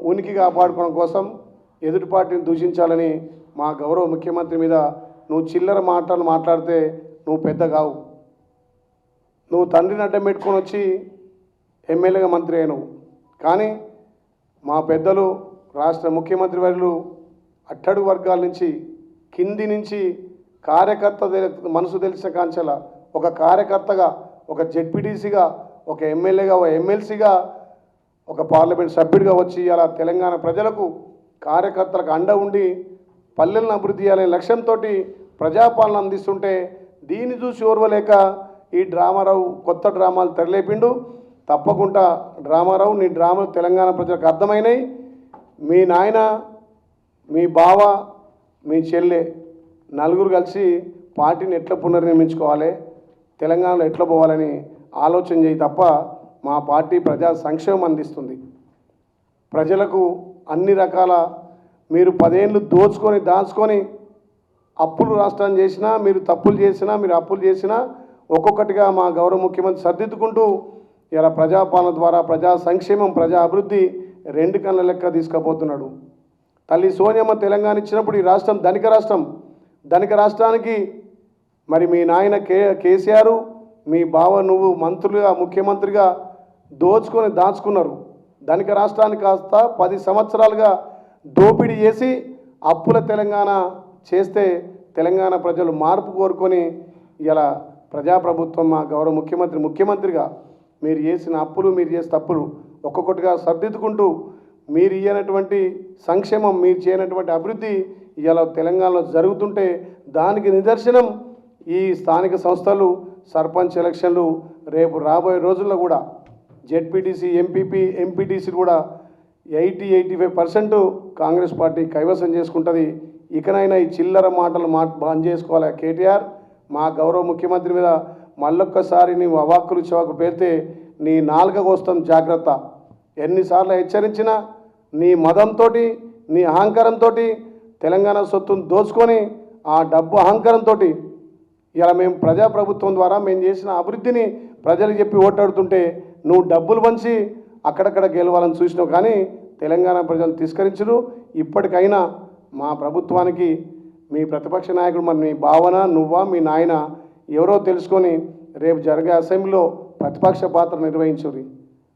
ఉనికి కాపాడుకోవడం కోసం ఎదుటి పార్టీని దూషించాలని మా గౌరవ ముఖ్యమంత్రి మీద నువ్వు చిల్లర మాటలు మాట్లాడితే నువ్వు పెద్ద కావు. నువ్వు తండ్రిని అడ్డం పెట్టుకొని వచ్చి ఎమ్మెల్యేగా మంత్రి అయినవు. కానీ మా పెద్దలు రాష్ట్ర ముఖ్యమంత్రి వర్యులు అట్టడుగు వర్గాల నుంచి కింది నుంచి కార్యకర్త మనసు తెలిసిన కాంచెల ఒక కార్యకర్తగా, ఒక జెడ్పీటీసీగా, ఒక ఎమ్మెల్యేగా, ఒక ఎమ్మెల్సీగా, ఒక పార్లమెంట్ సభ్యుడిగా వచ్చి అలా తెలంగాణ ప్రజలకు కార్యకర్తలకు అండ ఉండి పల్లెలను అభివృద్ధి చేయాలనే లక్ష్యంతో ప్రజాపాలన అందిస్తుంటే దీన్ని చూసి ఓర్వలేక ఈ డ్రామారావు కొత్త డ్రామాలు తెరలేపిండు. తప్పకుండా డ్రామారావు నీ డ్రామాలు తెలంగాణ ప్రజలకు అర్థమైనాయి. మీ నాయన, మీ బావ, మీ చెల్లె నలుగురు కలిసి పార్టీని ఎట్లా పునర్నిర్మించుకోవాలి, తెలంగాణలో ఎట్లా పోవాలని ఆలోచన చేయి తప్ప మా పార్టీ ప్రజా సంక్షేమం అందిస్తుంది. ప్రజలకు అన్ని రకాల మీరు 10 ఏళ్ళు దోచుకొని దాచుకొని అప్పులు రాష్ట్రాన్ని చేసినా, మీరు తప్పులు చేసినా, మీరు అప్పులు చేసినా ఒక్కొక్కటిగా మా గౌరవ ముఖ్యమంత్రి సర్దిద్దుకుంటూ ఇలా ప్రజాపాలన ద్వారా ప్రజా సంక్షేమం, ప్రజా అభివృద్ధి 2 కళ్ళ లెక్క తీసుకుపోతున్నాడు. తల్లి సోనియమ్మ తెలంగాణ ఇచ్చినప్పుడు ఈ రాష్ట్రం ధనిక రాష్ట్రం. ధనిక రాష్ట్రానికి మరి మీ నాయన కేసీఆర్, మీ బావ నువ్వు మంత్రులుగా, ముఖ్యమంత్రిగా దోచుకొని దాచుకున్నారు. ధనిక రాష్ట్రానికి కాస్త 10 సంవత్సరాలుగా దోపిడీ చేసి అప్పుల తెలంగాణ చేస్తే తెలంగాణ ప్రజలు మార్పు కోరుకొని ఇలా ప్రజాప్రభుత్వం మా గౌరవ ముఖ్యమంత్రిగా మీరు చేసిన అప్పులు, మీరు చేసిన తప్పులు ఒక్కొక్కటిగా సర్దిద్దుకుంటూ మీరు ఇయ్యనటువంటి సంక్షేమం, మీరు చేయనటువంటి అభివృద్ధి ఇలా తెలంగాణలో జరుగుతుంటే దానికి నిదర్శనం ఈ స్థానిక సంస్థలు, సర్పంచ్ ఎలక్షన్లు. రేపు రాబోయే రోజుల్లో కూడా జెడ్పీటీసీ, ఎంపీపీ, ఎంపీటీసీలు కూడా 80-85% కాంగ్రెస్ పార్టీ కైవసం చేసుకుంటుంది. ఇకనైనా ఈ చిల్లర మాటలు బంద్ చేసుకోవాలి. కేటీఆర్, మా గౌరవ ముఖ్యమంత్రి మీద మళ్ళొక్కసారి నీవు అవాక్కులు చవాకు పేరితే నీ నాలుకకు వస్తాం, జాగ్రత్త. ఎన్నిసార్లు హెచ్చరించినా నీ మదంతో, నీ అహంకారంతో తెలంగాణ సొత్తును దోచుకొని ఆ డబ్బు అహంకారంతో ఇలా మేము ప్రజాప్రభుత్వం ద్వారా మేము చేసిన అభివృద్ధిని ప్రజలకు చెప్పి ఓటాడుతుంటే నువ్వు డబ్బులు పంచి అక్కడక్కడ గెలవాలని చూసినావు. కానీ తెలంగాణ ప్రజలు తిరస్కరించరు. ఇప్పటికైనా మా ప్రభుత్వానికి మీ ప్రతిపక్ష నాయకుడు మరి మీ భావన, నువ్వా, మీ నాయన ఎవరో తెలుసుకొని రేపు జరిగే అసెంబ్లీలో ప్రతిపక్ష పాత్ర నిర్వహించుర్రి.